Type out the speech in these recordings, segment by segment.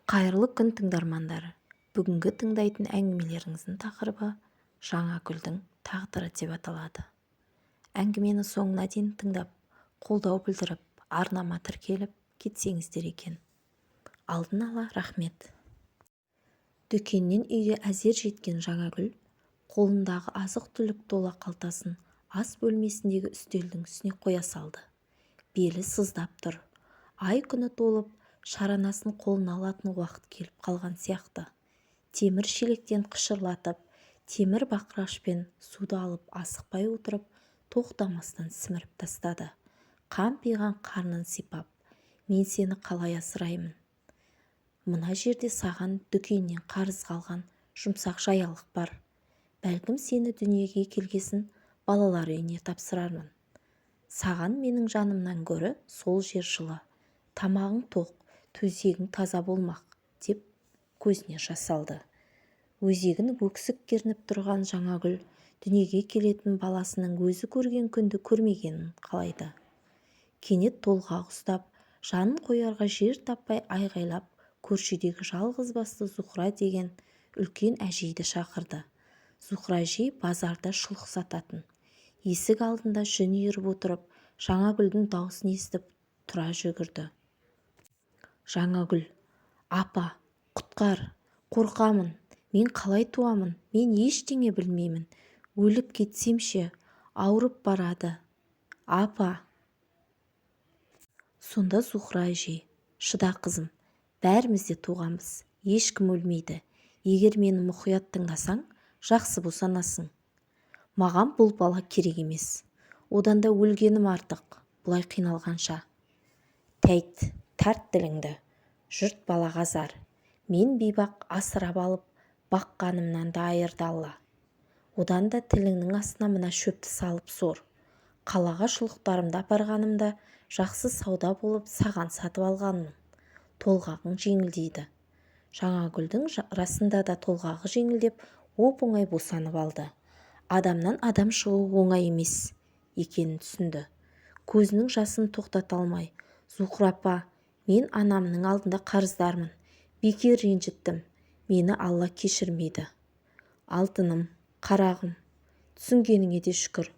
Қайырлы күн тыңдармандар. Бүгінгі тыңдайтын әңгімелеріңіздің тақырыбы Жаңагүлдің тағдыры деп аталады. Әңгімені соңына дейін тыңдап, қолдау білдіріп, арнама тіркеліп кетсеңіздер екен. Алдын ала рахмет. Дүкеннен үйге әзер жеткен Жаңагүл қолындағы азық-түлік тола қалтасын ас бөлмесіндегі үстелдің үстіне қоя салды. Белі сыздап тұр. Ай күні толып, шаранасын қолына алатын уақыт келіп қалған сияқты. Темір шелектен қышырлатып, темір бақырашпен суды алып асықпай отырып, тоқтамастан сіміріп тастады. Қампиған қарнын сипап, мен сені қалай асыраймын? Мына жерде саған дүкеннен қарыз қалған жұмсақ жаялық бар. Бәлкім сені дүниеге келгесін балалар үйіне тапсырармын. Саған менің жанымнан гөрі сол жер жылы. Тамағың тоқ, төсегің таза болмақ, деп көзіне жас алды. Өзегін өксік керніп тұрған Жаңагүл дүниеге келетін баласының өзі көрген күнді көрмегенін қалайды. Кенет толғақ ұстап, жанын қоярға жер таппай айғайлап, көршідегі жалғыз басты Зухра деген үлкен әжейді шақырды. Зухра әжей базарда шұлық сататын. Есік алдында жүн иіріп отырып, Жаңагүлдің даусын естіп тұра жүгірді. Жаңагүл: апа, құтқар, қорқамын, мен қалай туамын, мен ештеңе білмеймін, өліп кетсемше, ауырып барады, апа. Сонда Зухра әжей: шыда қызым, бәріміз де туғанбыз, ешкім өлмейді, егер мені мұқият тыңдасаң, жақсы босанасың. Маған бұл бала керек емес, одан да өлгенім артық, бұлай қиналғанша. Тәйт, тарт тіліңді, жұрт балаға зар. Мен бейбақ асырап алып, баққанымнан да айырды Алла. Одан да тіліңнің астына мына шөпті салып сор. Қалаға шұлықтарымды апарғанымда жақсы сауда болып саған сатып алғанмын. Толғағың жеңілдейді. Жаңагүлдің расында да толғағы жеңілдеп, оп-оңай босанып алды. Адамнан адам шығу оңай емес екенін түсінді. Көзінің жасын тоқтата алмай: Зухра апа, мен анамның алдында қарыздармын, бекер ренжіттім, мені Алла кешірмейді. Алтыным, қарағым, түсінгеніңе де шүкір,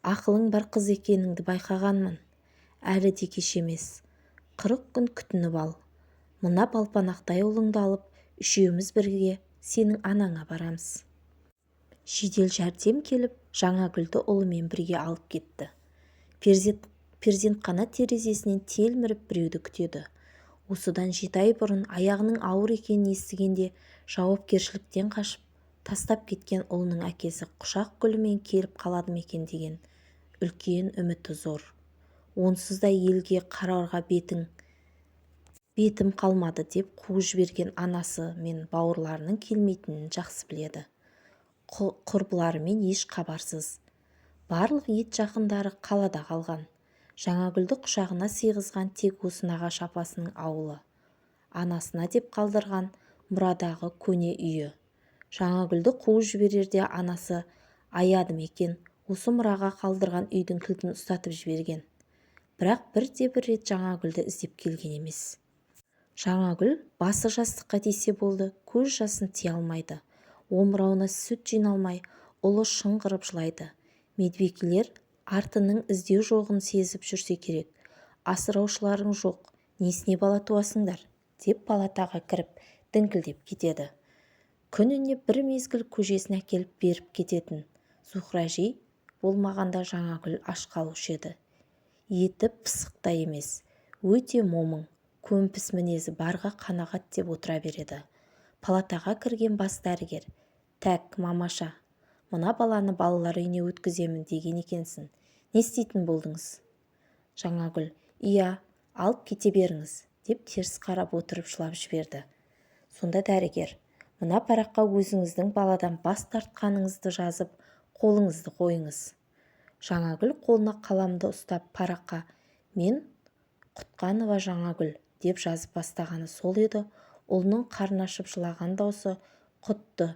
ақылың бар қыз екеніңді байқағанмын. Әлі де кеш емес, 40 күн күтініп ал. Мына балпанақтай ұлыңды алып, үшеуміз бірге сенің анаңа барамыз. Жедел жәрдем келіп, Жаңагүлді ұлымен бірге алып кетті. Перзентхана терезесінен телміріп біреуді күтеді. Осыдан 7 ай бұрын аяғының ауыр екенін естігенде жауапкершіліктен қашып, тастап кеткен ұлының әкесі құшақ гүлімен келіп қалады ма екен деген үлкен үміті зор. Онсыз да елге қарарға бетім қалмады деп қуып жіберген анасы мен бауырларының келмейтінін жақсы біледі. Құрбыларымен еш қабарсыз. Барлық ет жақындары қалада қалған. Жаңагүлді құшағына сыйғызған тек осы нағашы апасының ауылы. Анасына деп қалдырған мұрадағы көне үйі. Жаңагүлді қуып жіберерде анасы аяды ма екен, осы мұраға қалдырған үйдің кілтін ұстатып жіберген. Бірақ бірде-бір рет Жаңагүлді іздеп келген емес. Жаңагүл басы жастыққа тисе болды, көз жасын тия алмайды. Омырауына сүт жиналмай, ұлы шыңғырып жылайды. Медбикелер артының іздеу жоғын сезіп жүрсе керек. Асыраушыларың жоқ, несіне бала туасыңдар, деп палатаға кіріп, діңкілдеп кетеді. Күніне бір мезгіл көжесін әкеліп беріп кететін. Зухра әжей болмағанда Жаңагүл аш қалушы еді. Еті пысықта емес, өте момын, көмпіс мінезі барға қанағат деп отыра береді. Палатаға кірген бас дәрігер: тәк, мамаша, мына баланы балалар үйіне өткіземін деген екенсің. Не істейтін болдыңыз? Жаңагүл: иә, алып кете беріңіз, деп теріс қарап отырып жылап жіберді. Сонда дәрігер: мына параққа өзіңіздің баладан бас тартқаныңызды жазып, қолыңызды қойыңыз. Жаңагүл қолына қаламды ұстап параққа «Мен Құтқанова Жаңагүл» деп жазып бастағаны сол еді. Ұлының қарны ашып жылаған даусы құтты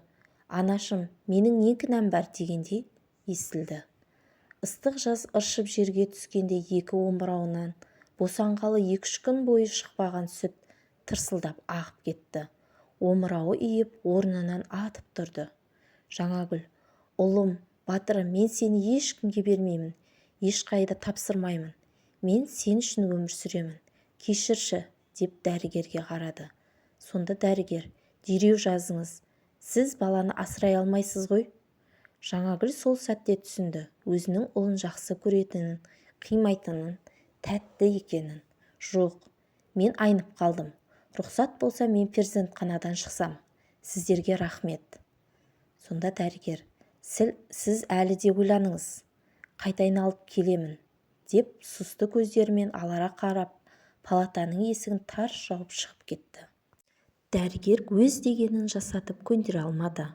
«Анашым, менің не кінәм бар?» дегендей естілді. Ыстық жаз ыршып жерге түскенде екі омырауынан босанғалы 2-3 күн бойы шықпаған сүт тырсылдап ағып кетті. Омырауы иіп, орнынан атып тұрды. Жаңагүл: «Ұлым, батырым, мен сені ешкімге бермеймін, ешқайда тапсырмаймын. Мен сен үшін өмір сүремін. Кешірші», деп дәрігерге қарады. Сонда дәрігер: «Дереу жазыңыз. Сіз баланы асырай алмайсыз ғой». Жаңагүл сол сәтте түсінді, өзінің ұлын жақсы көретінін, қимайтынын, тәтті екенін. «Жоқ, мен айнып қалдым. Рұқсат болса, мен перзентханадан шықсам. Сіздерге рахмет». Сонда дәрігер: «Сіз әлі де ойланыңыз. Қайта айналып келемін», деп сұсты көздерімен алара қарап, палатаның есігін тарс жауып шығып кетті. Дәрігер өз дегенін жасатып көндіре алмады.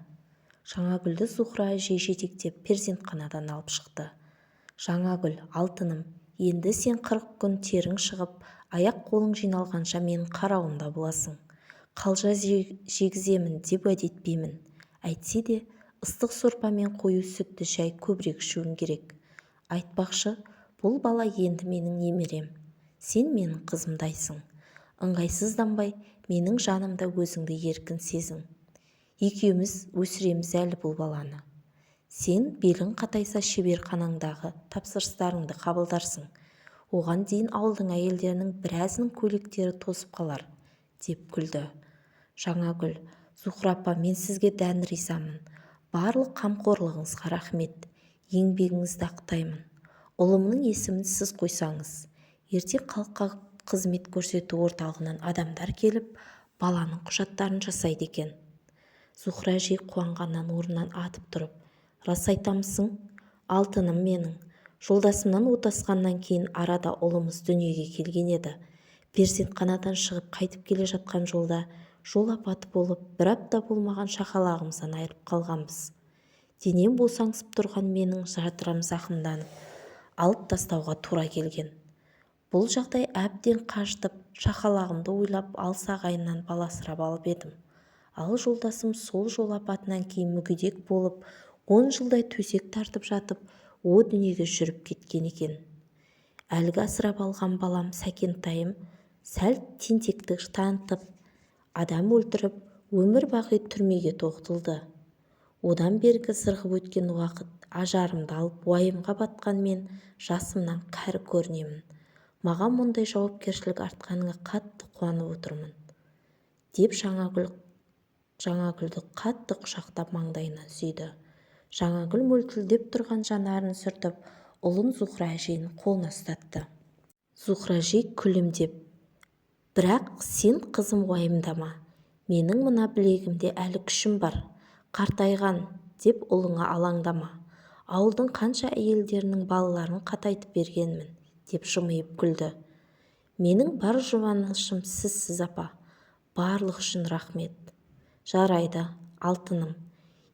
Жаңагүлді Зухра әжей жетектеп перзентханадан алып шықты. «Жаңагүл, алтыным, енді сен 40 күн терің шығып, аяқ-қолың жиналғанша менің қарауымда боласың. Қалжа жегіземін деп уәде етпеймін. Әйтсе де, ыстық сорпа мен қою сүтті шай көбірек ішуің керек. Айтпақшы, бұл бала енді менің немерем. Сен менің қызымдайсың. Ыңғайсызданбай, менің жанымда өзіңді еркін сезін. Екеуміз өсіреміз әлі бұл баланы. Сен белің қатайса шеберханаңдағы тапсырыстарыңды қабылдарсың. Оған дейін ауылдың әйелдерінің біразының көйлектері тосып қалар», деп күлді. Жаңагүл: «Зухра апа, мен сізге дән ризамын. Барлық қамқорлығыңызға рахмет. Еңбегіңізді ақтаймын. Ұлымның есімін сіз қойсаңыз, ертең халыққа қызмет көрсету орталығынан адамдар келіп, баланың құжаттарын жасайды екен». Зухра әжей қуанғаннан орнынан атып тұрып: «Рас айтамысың? Алтыным менің. Жолдасымнан отасқаннан кейін арада ұлымыз дүниеге келген еді. Перзентханадан шығып қайтып келе жатқан жолда жол апаты болып, бір апта болмаған шақалағымыздан айырып қалғанбыз. Денем босаңсып тұрған менің жадырам зақымданып, алып тастауға тура келген. Бұл жағдай әбден қажытып, шақалағымды ойлап алыс ағайыннан бала асырап алып едім. Ал жолдасым сол жол апатынан кейін мүгедек болып, 10 жылдай төсек тартып жатып, о дүниеге жүріп кеткен екен. Әлгі асырап алған балам Сәкентайым сәл тентектік танытып, адам өлтіріп, өмір бақи түрмеге тоғытылды. Одан бергі зырғып өткен уақыт ажарымды алып уайымға батқан мен жасымнан кәрі көрінемін. Маған мұндай жауапкершілік артқаныңа қатты қуанып отырмын», деп Жаңагүлді қатты құшақтап маңдайынан сүйді. Жаңагүл мөлтілдеп тұрған жанарын сүртіп, ұлын Зухра әжейдің қолына ұстатты. Зухра әжей күлімдеп: «Бірақ сен, қызым, уайымдама. Менің мына білегімде әлі күшім бар. Қартайған деп ұлыңа алаңдама. Ауылдың қанша әйелдерінің балаларын қатайтып бергенмін», деп жымиып күлді. «Менің бар жұбанышым сізсіз, апа. Барлық үшін рахмет». «Жарайды, алтыным.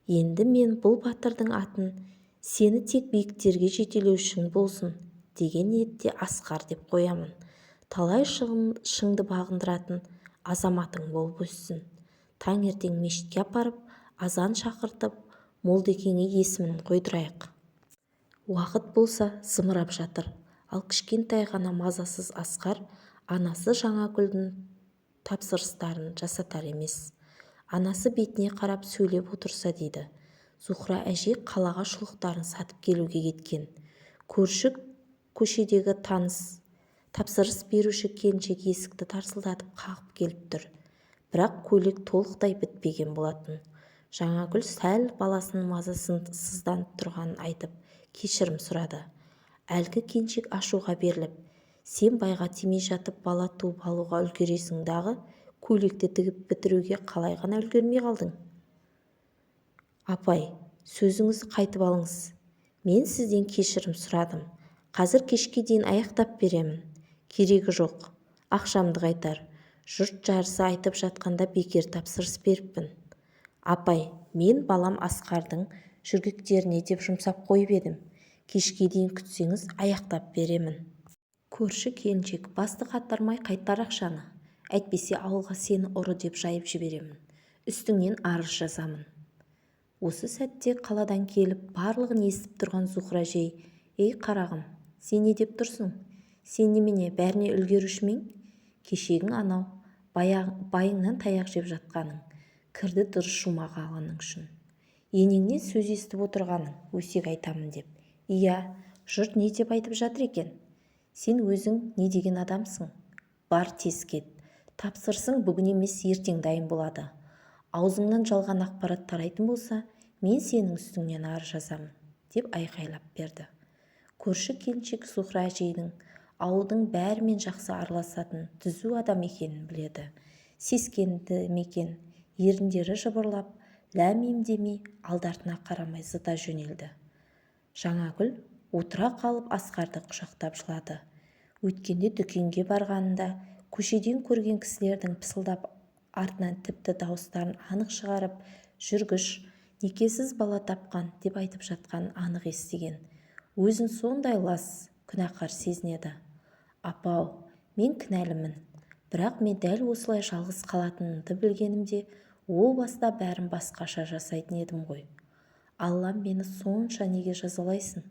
Енді мен бұл батырдың атын сені тек биіктерге жетелеу үшін болсын деген ниетте Асқар деп қоямын. Талай шыңды бағындыратын азаматың болып өссін. Таңертең мешітке апарып, азан шақыртып, молдекеңе есімін қойдырайық». Уақыт болса зымырап жатыр, ал кішкентай ғана мазасыз Асқар анасы Жаңагүлдің тапсырыстарын жасатар емес. Анасы бетіне қарап сөйлеп отырса дейді. Зухра әжей қалаға шұлықтарын сатып келуге кеткен. Көрші көшедегі таныс тапсырыс беруші келіншек есікті тарсылдатып қағып келіп тұр. Бірақ көйлек толықтай бітпеген болатын. Жаңагүл сәл баласының мазасын сызданып тұрғанын айтып, кешірім сұрады. Әлгі келіншек ашуға беріліп: «Сен байға тимей жатып бала туып алуға үлгересің дағы, көйлекті тігіп бітіруге қалай ғана үлгермей қалдың?» «Апай, сөзіңізді қайтып алыңыз. Мен сізден кешірім сұрадым. Қазір кешке дейін аяқтап беремін». «Керегі жоқ. Ақшамды қайтар. Жұрт жарысы айтып жатқанда бекер тапсырыс беріппін». «Апай, мен балам Асқардың жүргектеріне деп жұмсап қойып едім. Кешке дейін күтсеңіз аяқтап беремін». Көрші келіншек: «Басты қатырмай қайтар ақшаны. Әйтпесе ауылға сені ұры деп жайып жіберемін. Үстіңнен арыз жазамын». Осы сәтте қаладан келіп барлығын естіп тұрған Зухра әжей: «Ей қарағым, сен не деп тұрсың? Сен немене бәріне үлгеруші ме ең? Кешегің анау байыңнан таяқ жеп жатқаның, кірді дұрыс жумағаның үшін. Енеңнен сөз естіп отырғаның, өсек айтамын деп. Иә, жұрт не деп айтып жатыр екен? Сен өзің не деген адамсың? Бар тез кет. Тапсырсың бүгін емес ертең дайын болады. Аузыңнан жалған ақпарат тарайтын болса, мен сенің үстіңнен арыз жазамын, деп айқайлап берді. Көрші келіншек Зухра әжейдің ауылдың бәрімен жақсы араласатын түзу адам екенін біледі. Сескенді мекен, еріндері жыбырлап, ләм-мим демей, алды-артына қарамай зыта жөнелді. Жаңагүл отыра қалып Асқарды құшақтап жылады. Өткенде дүкенге барғанында көшеден көрген кісілердің пысылдап артынан тіпті дауыстарын анық шығарып, жүргіш, некесіз бала тапқан деп айтып жатқанын анық естіген. Өзін сондай лас, күнәқар сезінеді. Апау, мен кінәлімін. Бірақ мен дәл осылай жалғыз қалатынымды білгенімде, о баста бәрін басқаша жасайтын едім ғой. Аллам мені сонша неге жазалайсың?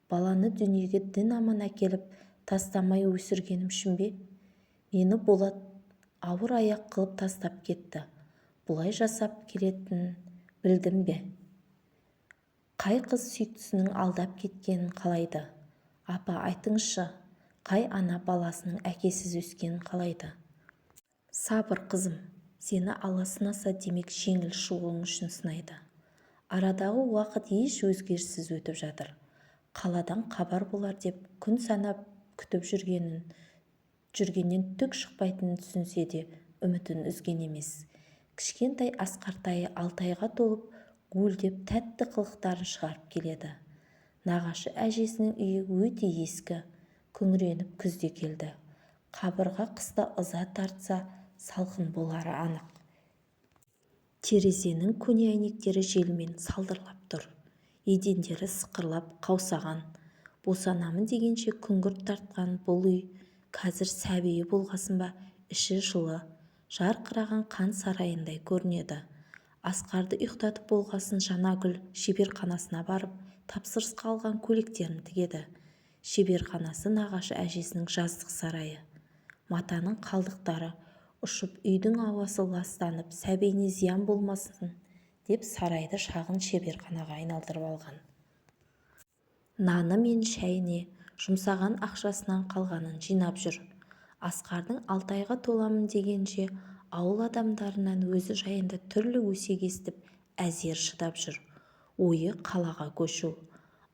Баланы дүниеге дін аман әкеліп, тастамай өсіргенім үшін бе? Мені Болат ауыр аяқ қылып тастап кетті. Бұлай жасап келетінін білдім бе? Қай қыз сүйіктісінің алдап кеткенін қалайды? Апа, айтыңызшы, қай ана баласының әкесіз өскенін қалайды? Сабыр, қызым, сені Алла сынаса демек жеңіл шығуың үшін сынайды. Арадағы уақыт еш өзгеріссіз өтіп жатыр. Қаладан хабар болар деп күн санап күтіп жүргеннен түк шықпайтынын түсінсе де үмітін үзген емес. Кішкентай Асқартайы 6 айға толып, гуілдеп тәтті қылықтарын шығарып келеді. Нағашы әжесінің үйі өте ескі, күңіреніп күзде келді. Қабырға қыста ыза тартса, салқын болары анық. Терезенің көне әйнектері желмен салдырлап тұр. Едендері сықырлап қаусаған. Босанамын дегенше күңгірт тартқан бұл үй қазір сәбиі болғасын ба, іші жылы, жарқыраған қан сарайындай көрінеді. Асқарды ұйықтатып болғасын Жаңагүл шеберханасына барып, тапсырысқа алған көйлектерін тігеді. Шеберханасы нағашы әжесінің жаздық сарайы. Матаның қалдықтары ұшып, үйдің ауасы ластанып, сәбиіне зиян болмасын деп сарайды шағын шеберханаға айналдырып алған. Наны мен шәйіне жұмсаған ақшасынан қалғанын жинап жүр. Асқардың 6 айға толамын дегенше ауыл адамдарынан өзі жайында түрлі өсек естіп, әзер шыдап жүр. Ойы қалаға көшу.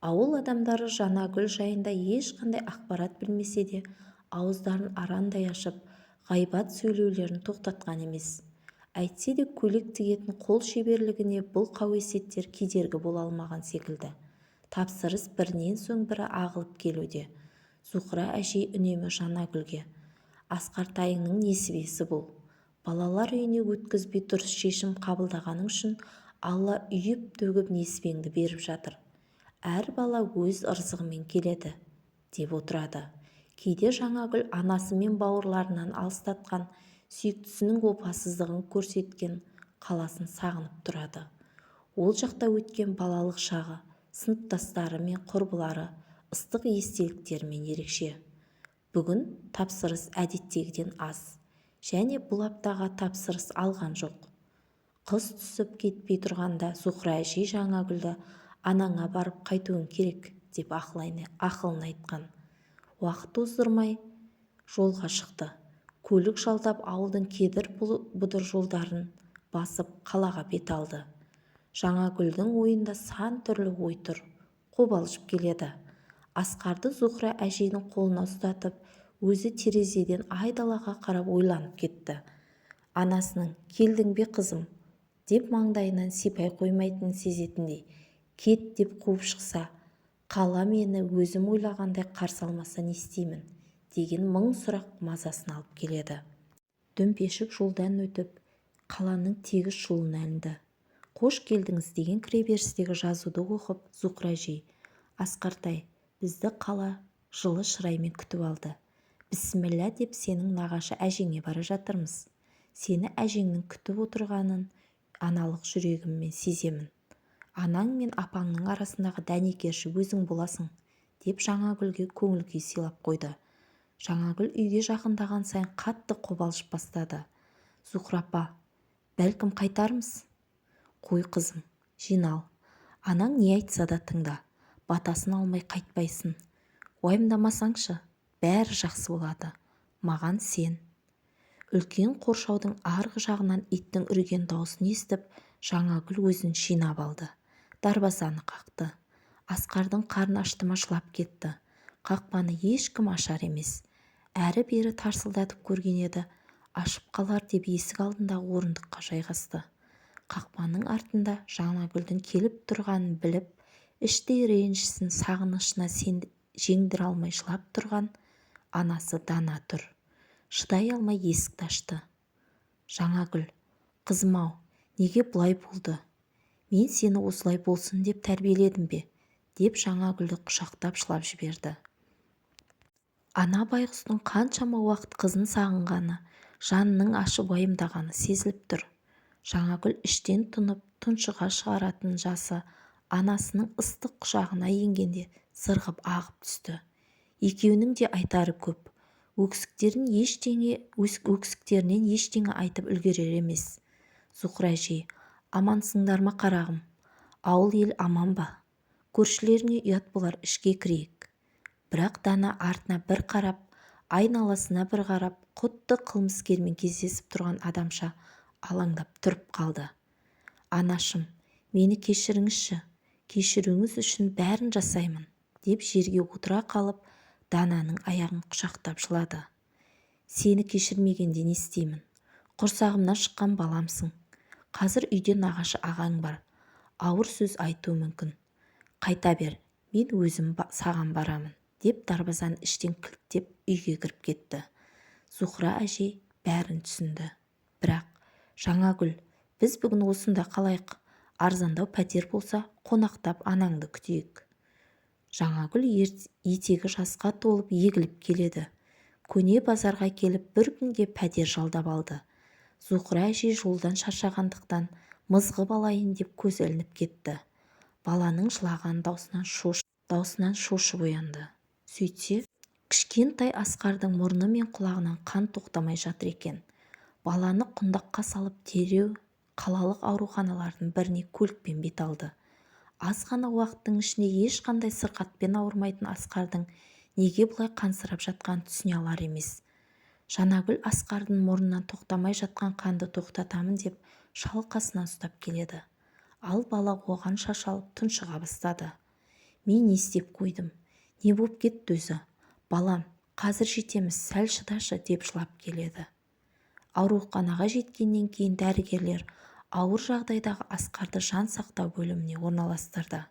Ауыл адамдары Жаңагүл жайында ешқандай ақпарат білмесе де, ауыздарын арандай ашып, ғайбат сөйлеулерін тоқтатқан емес. Әйтсе де көйлек тігетін қол шеберлігіне бұл қауесеттер кедергі бола алмаған секілді. Тапсырыс бірінен соң бірі ағылып келуде. Зухра әжей үнемі Жаңагүлге: Асқартайыңның несібесі бұл. Балалар үйіне өткізбей дұрыс шешім қабылдағаның үшін Алла үйіп-төгіп несібеңді беріп жатыр. Әр бала өз ырзығымен келеді, деп отырады. Кейде Жаңагүл анасы мен бауырларынан алыстатқан, сүйіктісінің опасыздығын көрсеткен қаласын сағынып тұрады. Ол жақта өткен балалық шағы, сыныптастары мен құрбылары, ыстық естеліктермен ерекше. Бүгін тапсырыс әдеттегіден аз, және бұл аптаға тапсырыс алған жоқ. Қыс түсіп кетпей тұрғанда Зухра әжей Жаңагүлді анаңа барып қайтуың керек деп ақылын айтқан. Уақыт оздырмай жолға шықты. Көлік жалдап ауылдың кедір-бұдыр жолдарын басып қалаға бет алды. Жаңагүлдің ойында сан түрлі ой тұр, қобалжып келеді. Асқарды Зухра әжейдің қолына ұстатып, өзі терезеден айдалаға қарап ойланып кетті. Анасының «Келдің бе қызым?» деп маңдайынан сипай қоймайтынын сезетіндей, «Кет» деп қуып шықса, қала мені өзім ойлағандай қарсы алмаса не істеймін деген мың сұрақ мазасын алып келеді. Дөмпешік жолдан өтіп, қаланың тегіс жолына ілінді. «Қош келдіңіз» деген кіреберістегі жазуды оқып, Зухра әжей: «Асқартай, бізді қала жылы шыраймен күтіп алды. Бісміллә деп сенің нағашы әжеңе бара жатырмыз. Сені әжеңнің күтіп отырғанын аналық жүрегіммен сеземін. Анаң мен апаңның арасындағы дәнекерші өзің боласың», деп Жаңагүлге көңіл-күй сыйлап қойды. Жаңагүл үйге жақындаған сайын қатты қобалжып бастады. Зухра апа, бәлкім қайтармыз. Қой қызым, жинал. Анаң не айтса да тыңда. Батасын алмай қайтпайсың. Уайымдамасаңшы, бәрі жақсы болады. Маған сен. Үлкен қоршаудың арғы жағынан иттің үрген даусын естіп, Жаңагүл өзін жинап алды. Дарбазаны қақты. Асқардың қарны ашты ма жылап кетті. Қақпаны ешкім ашар емес. Әрі-бері тарсылдатып көрген еді, ашып қалар деп есік алдындағы орындыққа жайғасты. Қақпаның артында Жаңагүлдің келіп тұрғанын біліп, іштей ренжісін сағынышына жеңдіре алмай жылап тұрған анасы Дана тұр. Шыдай алмай есікті ашты. Жаңагүл, қызым-ау, неге бұлай болды? Мен сені осылай болсын деп тәрбиеледім бе? Деп Жаңагүлді құшақтап жылап жіберді. Ана байғұстың қаншама уақыт қызын сағынғаны, жанының ашып уайымдағаны сезіліп тұр. Жаңагүл іштен тұнып, тұншыға шығаратын жасы анасының ыстық құшағына енгенде сырғып ағып түсті. Екеуінің де айтары көп. Өксіктерінен ештеңе айтып үлгерер емес. Зухра әжей, амансыңдар ма қарағым? Ауыл ел аман ба? Көршілеріне ұят болар, ішке кірейік. Бірақ Дана артына бір қарап, айналасына бір қарап, құдды қылмыскермен кездесіп тұрған адамша алаңдап тұрып қалды. Анашым, мені кешіріңізші, кешіруіңіз үшін бәрін жасаймын, деп жерге отыра қалып, Дананың аяғын құшақтап жылады. Сені кешірмегенде не істеймін? Құрсағымнан шыққан баламсың. Қазір үйде нағашы ағаң бар. Ауыр сөз айтуы мүмкін. Қайта бер, мен өзім саған барамын, деп дарбазаны іштен кілттеп үйге кіріп кетті. Зухра әжей бәрін түсінді. Бірақ, Жаңагүл, біз бүгін осында қалайық? Арзандау пәтер болса, қонақтап анаңды күтейік. Жаңагүл етегі жасқа толып егіліп келеді. Көне базарға келіп бір күнге пәтер жалдап алды. Зухра әжей жолдан шаршағандықтан мызғып алайын деп көзі ілініп кетті. Баланың жылаған даусынан шошып оянды. Сөйтсе, кішкентай Асқардың мұрны мен құлағынан қан тоқтамай жатыр екен. Баланы құндаққа салып дереу қалалық ауруханалардың біріне көлікпен бет алды. Аз ғана уақыттың ішінде ешқандай сырқатпен ауырмайтын Асқардың неге бұлай қансырап жатқанын түсіне алар емес. Жаңагүл Асқардың мұрнынан тоқтамай жатқан қанды тоқтатамын деп шалқасынан ұстап келеді. Ал бала оған шашалып тұншыға бастады. Мен не істеп қойдым? Не болып кетті өзі? Балам, қазір жетеміз, сәл шыдашы, деп жылап келеді. Ауруханаға жеткеннен кейін дәрігерлер ауыр жағдайдағы Асқарды жан сақтау бөліміне орналастырды.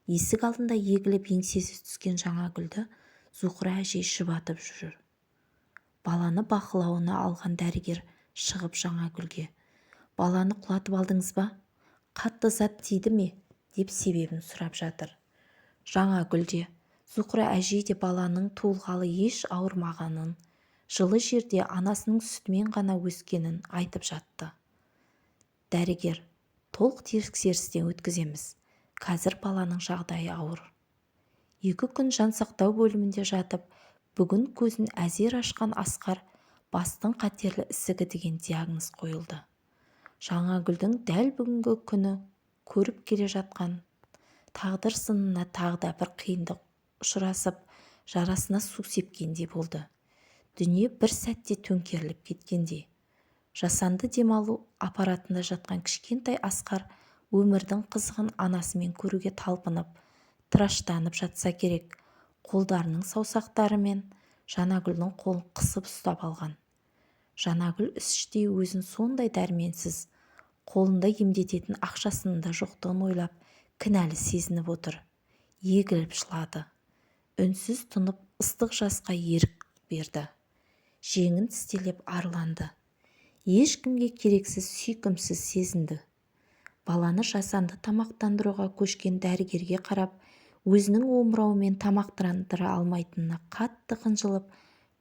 Есік алдында егіліп еңсесі түскен Жаңагүлді Зухра әжей жұбатып жүр. Баланы бақылауына алған дәрігер шығып Жаңагүлге: баланы құлатып алдыңыз ба? Қатты зат тиді ме? Деп себебін сұрап жатыр. Жаңагүл де, Зухра әжей де баланың туылғалы еш ауырмағанын, жылы жерде анасының сүтімен ғана өскенін айтып жатты. Дәрігер: толық тексерістен өткіземіз. Қазір баланың жағдайы ауыр. 2 күн жансақтау бөлімінде жатып, бүгін көзін әзер ашқан Асқар бастың қатерлі ісігі деген диагноз қойылды. Жаңагүлдің дәл бүгінгі күні көріп келе жатқан тағдыр сынына тағы да бір қиындық ұшырасып, жарасына су сепкендей болды. Дүние бір сәтте төңкеріліп кеткендей. Жасанды демалу аппаратында жатқан кішкентай Асқар өмірдің қызығын анасымен көруге талпынып, тыраштанып жатса керек. Қолдарының саусақтарымен Жаңагүлдің қолын қысып ұстап алған. Жаңагүл іштей өзін сондай дәрменсіз, қолында емдететін ақшасының да жоқтығын ойлап, кінәлі сезініп отыр. Егіліп жылады. Үнсіз тұнып ыстық жасқа ерік берді. Жеңін тістелеп арланды. Ешкімге керексіз, сүйкімсіз сезінді. Баланы жасанды тамақтандыруға көшкен дәрігерге қарап, өзінің омырауымен тамақтандыра алмайтынына қатты қынжылып,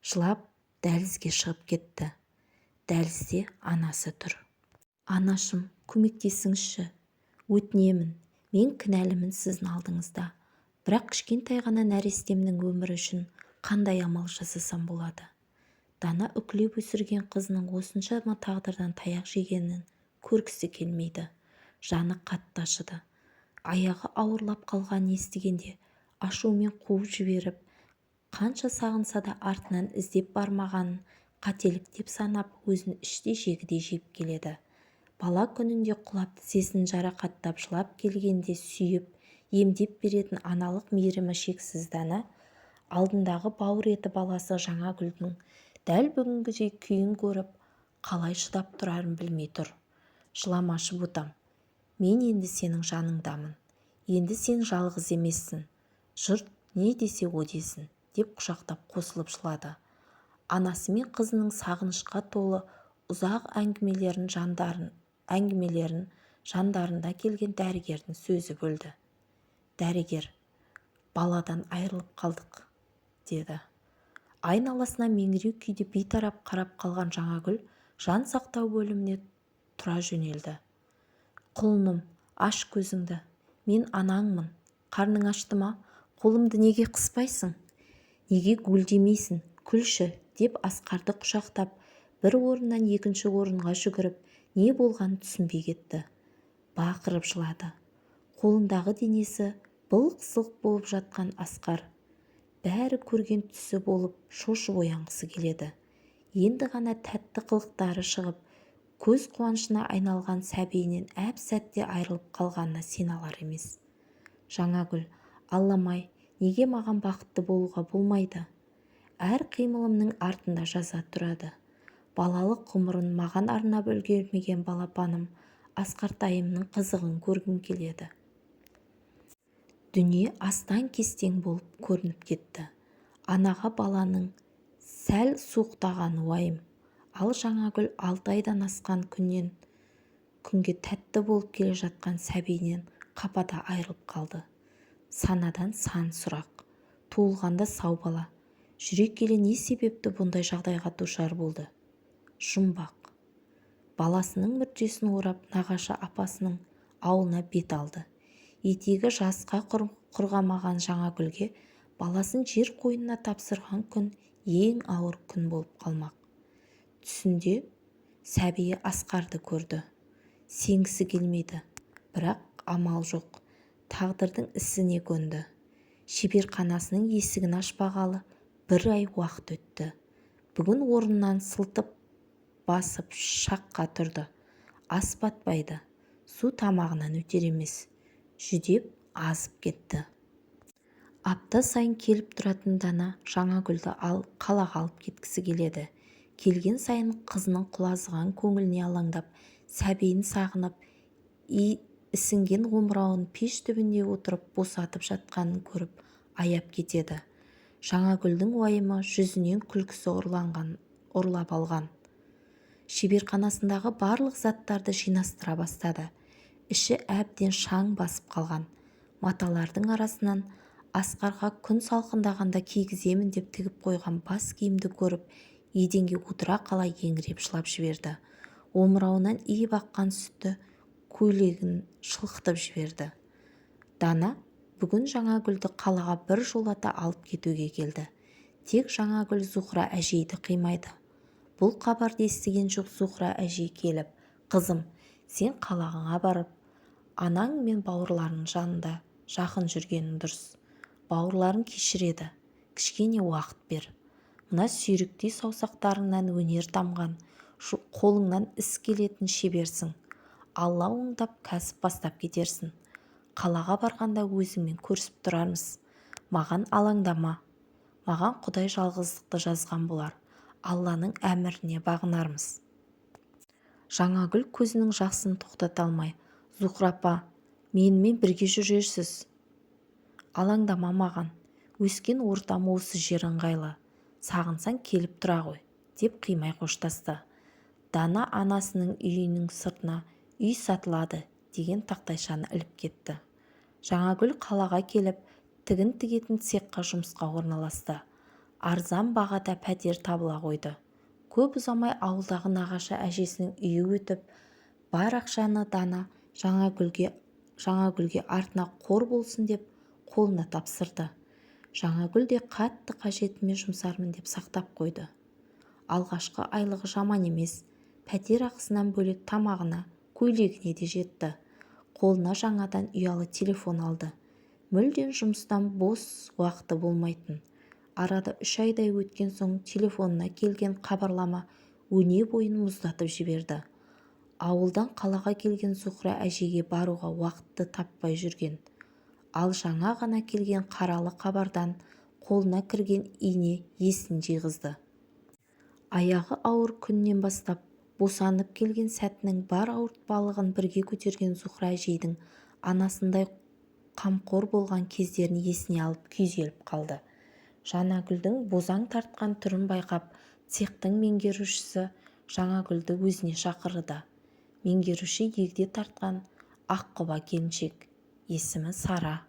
жылап дәлізге шығып кетті. Дәлізде анасы тұр. Анашым, көмектесіңізші. Өтінемін, мен кінәлімін сіздің алдыңызда. Бірақ кішкентай ғана нәрестемнің өмірі үшін қандай амал жасасам болады? Дана үкілеп өсірген қызының осыншама тағдырдан таяқ жегенін көргісі келмейді. Жаны қатты ашыды. Аяғы ауырлап қалғанын естігенде ашумен қуып жіберіп, қанша сағынса да артынан іздеп бармағанын қателік деп санап, өзін іштей жегідей жеп келеді. Бала күнінде құлап тізесін жарақаттап жылап келгенде сүйіп, емдеп беретін аналық мейірімі шексіз Дана, алдындағы бауыр еті баласы Жаңагүлдің дәл бүгінгідей күйін көріп, қалай шыдап тұрарын білмей тұр. Жыламашы ботам, мен енді сенің жаныңдамын. Енді сен жалғыз емессің. Жұрт не десе о десін, деп құшақтап қосылып жылады. Анасы мен қызының сағынышқа толы ұзақ әңгімелерін жандарында келген дәрігердің сөзі бөлді. Дәрігер: баладан айырылып қалдық, деді. Айналасына меңіреу күйде бейтарап қарап қалған Жаңагүл жан сақтау бөліміне тұра жөнелді. Құлыным, аш көзіңді. Мен анаңмын. Қарның ашты ма? Қолымды неге қыспайсың? Неге гүлдемейсің? Күлші, деп Асқарды құшақтап, бір орыннан екінші орынға жүгіріп, не болғанын түсінбей кетті. Бақырып жылады. Қолындағы денесі былқ-сылқ болып жатқан Асқар бәрі көрген түсі болып шошып оянғысы келеді. Енді ғана тәтті қылықтары шығып, көз қуанышына айналған сәбиінен әп-сәтте айырылып қалғанына сене алар емес. Жаңагүл: Алламай, неге маған бақытты болуға болмайды? Әр қимылымның артында жаза тұрады. Балалық ғұмырын маған арнап үлгермеген балапаным Асқартайымның қызығын көргім келеді. Дүние астан-кестең болып көрініп кетті. Анаға баланың сәл суықтағаны уайым. Ал Жаңагүл 6 айдан асқан күнге тәтті болып келе жатқан сәбиінен қапада айырылып қалды. Санадан сан сұрақ. Туылғанда сау бала. Жүрек келе не себепті бұндай жағдайға душар болды? Жұмбақ. Баласының мүрдесін орап нағашы апасының ауылына бет алды. Етегі жасқа құрғамаған Жаңагүлге баласын жер қойнына тапсырған күн ең ауыр күн болып қалмақ. Түсінде сәбиі Асқарды көрді. Сенгісі келмейді, бірақ амал жоқ. Тағдырдың ісіне көнді. Шеберханасының есігін ашпағалы 1 ай уақыт өтті. Бүгін орнынан сылтып басып шаққа тұрды. Ас батпайды, су тамағынан өтер емес. Жүдеп азып кетті. Апта сайын келіп тұратын Дана Жаңагүлді қалаға алып кеткісі келеді. Келген сайын қызының құлазыған көңіліне алаңдап, сәбиін сағынып, ісінген омырауын пеш түбінде отырып босатып жатқанын көріп аяп кетеді. Жаңагүлдің уайымы жүзінен күлкісі ұрлап алған. Шеберханасындағы барлық заттарды жинастыра бастады. Іші әбден шаң басып қалған. Маталардың арасынан Асқарға күн салқындағанда кигіземін деп тігіп қойған бас киімді көріп, еденге отыра қалай еңіреп жылап жіберді. Омырауынан иіп аққан сүтті көйлегін шылқытып жіберді. Дана бүгін Жаңагүлді қалаға бір жолата алып кетуге келді. Тек Жаңагүл Зухра әжейді қимайды. Бұл хабарды естіген жоқ Зухра әжей келіп: қызым, сен қалағыңа барып, анаң мен бауырларының жанында жақын жүргенің дұрыс. Бауырларын кешіреді, кішкене уақыт бер. Мына сүйріктей саусақтарыңнан өнер тамған, қолыңнан іс келетін шеберсің. Алла оңдап кәсіп бастап кетерсің. Қалаға барғанда өзіңмен көрісіп тұрармыз. Маған алаңдама. Маған Құдай жалғыздықты жазған болар. Алланың әміріне бағынармыз. Жаңагүл көзінің жасын тоқтата алмай: Зухра апа, менімен бірге жүрерсіз. Алаңдама маған. Өскен ортам осы жер ыңғайлы. Сағынсаң келіп тұра ғой, деп қимай қоштасты. Дана анасының үйінің сыртына үй сатылады деген тақтайшаны іліп кетті. Жаңагүл қалаға келіп, тігін тігетін цехқа жұмысқа орналасты. Арзан бағада пәтер табыла қойды. Көп ұзамай ауылдағы нағашы әжесінің үйі өтіп, бар ақшаны Дана Жаңагүлге артына қор болсын деп қолына тапсырды. Жаңагүл де қатты қажетіме жұмсармын деп сақтап қойды. Алғашқы айлығы жаман емес. Пәтер ақысынан бөлек тамағына, көйлегіне де жетті. Қолына жаңадан ұялы телефон алды. Мүлден жұмыстан бос уақыты болмайтын. Арада 3 айдай өткен соң телефонына келген хабарлама өне бойын мұздатып жіберді. Ауылдан қалаға келген Зухра әжеге баруға уақытты таппай жүрген. Ал жаңа ғана келген қаралы хабардан қолына кірген ине есін жиғызды. Аяғы ауыр күннен бастап босанып келген сәтінің бар ауыртпалығын бірге көтерген Зухра әжейдің анасындай қамқор болған кездерін есіне алып күйзеліп қалды. Жанагүлдің бозаң тартқан түрін байқап, цехтың меңгерушісі Жанагүлді өзіне шақырды. Меңгеруші егде тартқан аққұба келіншек, есімі Сара.